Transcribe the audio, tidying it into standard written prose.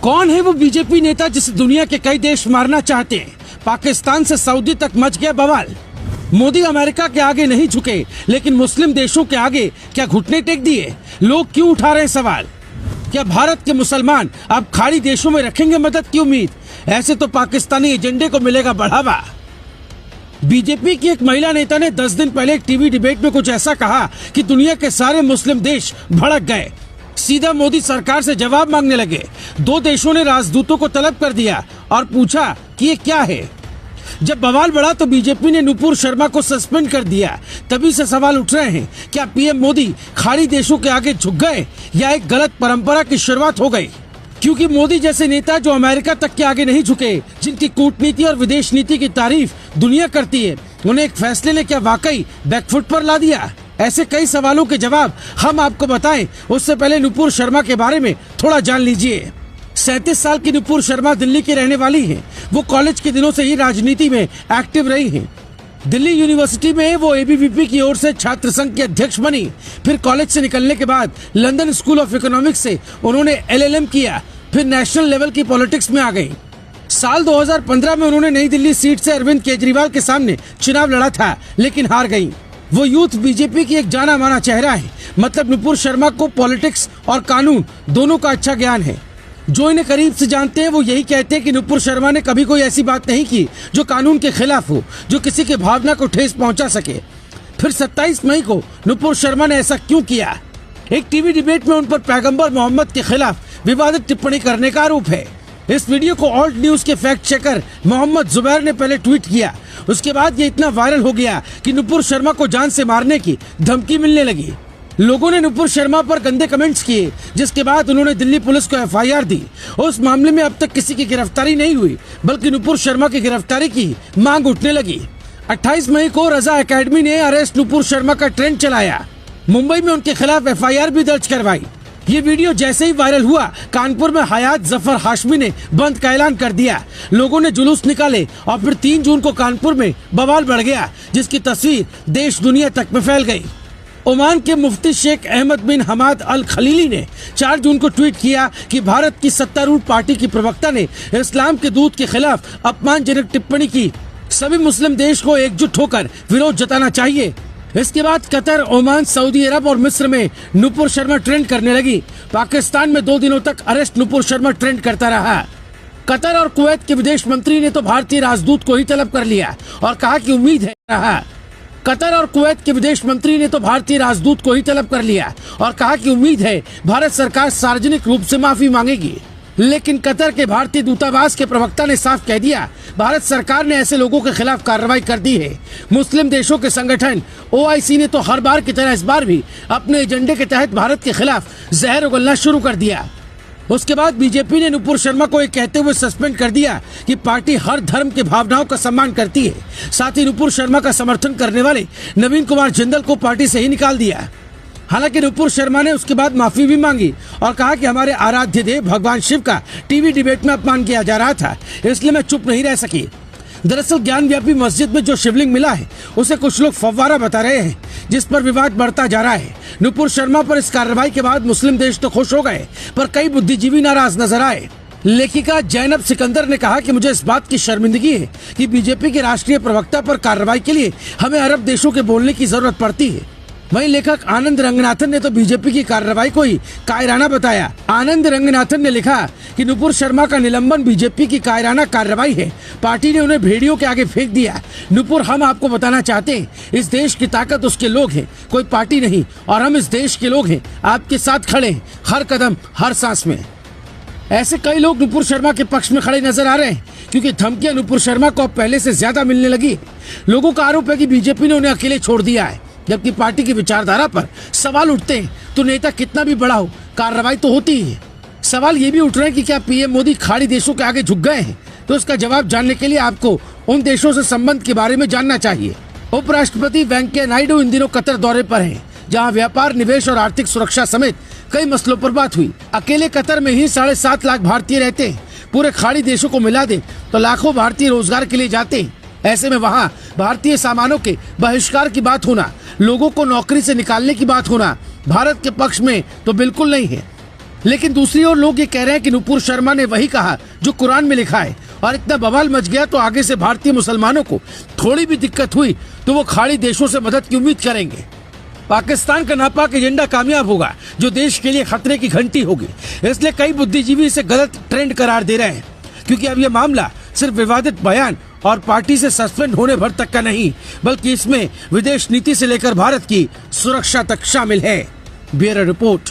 कौन है वो बीजेपी नेता जिसे दुनिया के कई देश मारना चाहते हैं? पाकिस्तान से सऊदी तक मच गया बवाल। मोदी अमेरिका के आगे नहीं झुके, लेकिन मुस्लिम देशों के आगे क्या घुटने टेक दिए? लोग क्यों उठा रहे हैं सवाल? क्या भारत के मुसलमान अब खाड़ी देशों में रखेंगे मदद की उम्मीद? ऐसे तो पाकिस्तानी एजेंडे को मिलेगा बढ़ावा। बीजेपी की एक महिला नेता ने 10 दिन पहले एक टीवी डिबेट में कुछ ऐसा कहा कि दुनिया के सारे मुस्लिम देश भड़क गए। सीधा मोदी सरकार से जवाब मांगने लगे। 2 देशों ने राजदूतों को तलब कर दिया और पूछा कि ये क्या है। जब बवाल बढ़ा तो बीजेपी ने नुपुर शर्मा को सस्पेंड कर दिया। तभी से सवाल उठ रहे हैं, क्या पीएम मोदी खाड़ी देशों के आगे झुक गए या एक गलत परंपरा की शुरुआत हो गई? क्योंकि मोदी जैसे नेता जो अमेरिका तक के आगे नहीं झुके, जिनकी कूटनीति और विदेश नीति की तारीफ दुनिया करती है, उन्हें एक फैसले ने क्या वाकई बैकफुट पर ला दिया? ऐसे कई सवालों के जवाब हम आपको बताएं, उससे पहले नुपुर शर्मा के बारे में थोड़ा जान लीजिए। 37 साल की नुपुर शर्मा दिल्ली की रहने वाली हैं। वो कॉलेज के दिनों से ही राजनीति में एक्टिव रही हैं। दिल्ली यूनिवर्सिटी में वो एबीवीपी की ओर से छात्र संघ की अध्यक्ष बनी। फिर कॉलेज से निकलने के बाद लंदन स्कूल ऑफ इकोनॉमिक्स से उन्होंने LLM किया। फिर नेशनल लेवल की पॉलिटिक्स में आ गई। साल 2015 में उन्होंने नई दिल्ली सीट से अरविंद केजरीवाल के सामने चुनाव लड़ा था, लेकिन हार गई। वो यूथ बीजेपी की एक जाना माना चेहरा है। मतलब नुपुर शर्मा को पॉलिटिक्स और कानून दोनों का अच्छा ज्ञान है। जो इन्हें करीब से जानते हैं वो यही कहते हैं कि नुपुर शर्मा ने कभी कोई ऐसी बात नहीं की जो कानून के खिलाफ हो, जो किसी के भावना को ठेस पहुंचा सके। फिर 27 मई को नुपुर शर्मा ने ऐसा क्यों किया? एक टीवी डिबेट में उन पर पैगंबर मोहम्मद के खिलाफ विवादित टिप्पणी करने का आरोप है। इस वीडियो को ऑल्ट न्यूज के फैक्ट चेकर मोहम्मद जुबैर ने पहले ट्वीट किया। उसके बाद ये इतना वायरल हो गया कि नुपुर शर्मा को जान से मारने की धमकी मिलने लगी। लोगों ने नुपुर शर्मा पर गंदे कमेंट्स किए, जिसके बाद उन्होंने दिल्ली पुलिस को FIR दी। उस मामले में अब तक किसी की गिरफ्तारी नहीं हुई, बल्कि नुपुर शर्मा की गिरफ्तारी की मांग उठने लगी। 28 मई को रजा एकेडमी ने अरेस्ट नुपुर शर्मा का ट्रेंड चलाया। मुंबई में उनके खिलाफ FIR भी दर्ज करवाई। ये वीडियो जैसे ही वायरल हुआ, कानपुर में हयात जफर हाशमी ने बंद का ऐलान कर दिया। लोगों ने जुलूस निकाले और फिर 3 जून को कानपुर में बवाल बढ़ गया, जिसकी तस्वीर देश दुनिया तक में फैल गई। ओमान के मुफ्ती शेख अहमद बिन हमाद अल खलीली ने 4 जून को ट्वीट किया कि भारत की सत्तारूढ़ पार्टी की प्रवक्ता ने इस्लाम के दूत के खिलाफ अपमानजनक टिप्पणी की। सभी मुस्लिम देश को एकजुट होकर विरोध जताना चाहिए। इसके बाद कतर, ओमान, सऊदी अरब और मिस्र में नुपुर शर्मा ट्रेंड करने लगी। पाकिस्तान में 2 दिनों तक अरेस्ट नुपुर शर्मा ट्रेंड करता रहा। कतर और कुवैत के विदेश मंत्री ने तो भारतीय राजदूत को ही तलब कर लिया और कहा कि उम्मीद है कतर और कुवैत के विदेश मंत्री ने तो भारतीय राजदूत को ही तलब कर लिया और कहा कि उम्मीद है भारत सरकार सार्वजनिक रूप से माफी मांगेगी। लेकिन कतर के भारतीय दूतावास के प्रवक्ता ने साफ कह दिया, भारत सरकार ने ऐसे लोगों के खिलाफ कार्रवाई कर दी है। मुस्लिम देशों के संगठन OIC ने तो हर बार की तरह इस बार भी अपने एजेंडे के तहत भारत के खिलाफ जहर उगलना शुरू कर दिया। उसके बाद बीजेपी ने नुपुर शर्मा को ये कहते हुए सस्पेंड कर दिया कि पार्टी हर धर्म के भावनाओं का सम्मान करती है। साथ ही नुपुर शर्मा का समर्थन करने वाले नवीन कुमार जिंदल को पार्टी से ही निकाल दिया। हालांकि नुपुर शर्मा ने उसके बाद माफी भी मांगी और कहा कि हमारे आराध्य देव भगवान शिव का टीवी डिबेट में अपमान किया जा रहा था, इसलिए मैं चुप नहीं रह सकी। दरअसल ज्ञान व्यापी मस्जिद में जो शिवलिंग मिला है उसे कुछ लोग फव्वारा बता रहे हैं, जिस पर विवाद बढ़ता जा रहा है। नुपुर शर्मा पर इस कार्रवाई के बाद मुस्लिम देश तो खुश हो गए, पर कई बुद्धिजीवी नाराज नजर आए। लेखिका जैनब सिकंदर ने कहा कि मुझे इस बात की शर्मिंदगी है कि बीजेपी के राष्ट्रीय प्रवक्ता पर कार्रवाई के लिए हमें अरब देशों के बोलने की जरूरत पड़ती है। वहीं लेखक आनंद रंगनाथन ने तो बीजेपी की कार्रवाई को ही कायराना बताया। आनंद रंगनाथन ने लिखा कि नुपुर शर्मा का निलंबन बीजेपी की कायराना कार्रवाई है। पार्टी ने उन्हें भेड़ियों के आगे फेंक दिया। नुपुर, हम आपको बताना चाहते हैं, इस देश की ताकत उसके लोग हैं, कोई पार्टी नहीं, और हम इस देश के लोग हैं, आपके साथ खड़े हैं, हर कदम हर सांस में। ऐसे कई लोग नुपुर शर्मा के पक्ष में खड़े नजर आ रहे हैं, क्योंकि धमकियां नुपुर शर्मा को अब पहले से ज्यादा मिलने लगी। लोगों का आरोप है कि बीजेपी ने उन्हें अकेले छोड़ दिया है। जबकि पार्टी की विचारधारा पर सवाल उठते हैं तो नेता कितना भी बड़ा हो, कार्रवाई तो होती ही है। सवाल ये भी उठ रहे हैं कि क्या पीएम मोदी खाड़ी देशों के आगे झुक गए हैं? तो इसका जवाब जानने के लिए आपको उन देशों से संबंध के बारे में जानना चाहिए। उपराष्ट्रपति वेंकैया नायडू इन दिनों कतर दौरे पर हैं, जहां व्यापार, निवेश और आर्थिक सुरक्षा समेत कई मसलों पर बात हुई। अकेले कतर में ही 7.5 लाख भारतीय रहते हैं। पूरे खाड़ी देशों को मिला दे तो लाखों भारतीय रोजगार के लिए जाते हैं। ऐसे में वहाँ भारतीय सामानों के बहिष्कार की बात होना, लोगों को नौकरी से निकालने की बात होना भारत के पक्ष में तो बिल्कुल नहीं है। लेकिन दूसरी ओर लोग ये कह रहे हैं कि नुपुर शर्मा ने वही कहा जो कुरान में लिखा है, और इतना बवाल मच गया तो आगे से भारतीय मुसलमानों को थोड़ी भी दिक्कत हुई तो वो खाड़ी देशों से मदद की उम्मीद करेंगे। पाकिस्तान का नापाक एजेंडा कामयाब होगा, जो देश के लिए खतरे की घंटी होगी। इसलिए कई बुद्धिजीवी इसे गलत ट्रेंड करार दे रहे हैं, क्योंकि अब यह मामला सिर्फ विवादित बयान और पार्टी से सस्पेंड होने भर तक का नहीं, बल्कि इसमें विदेश नीति से लेकर भारत की सुरक्षा तक शामिल है। Bureau report.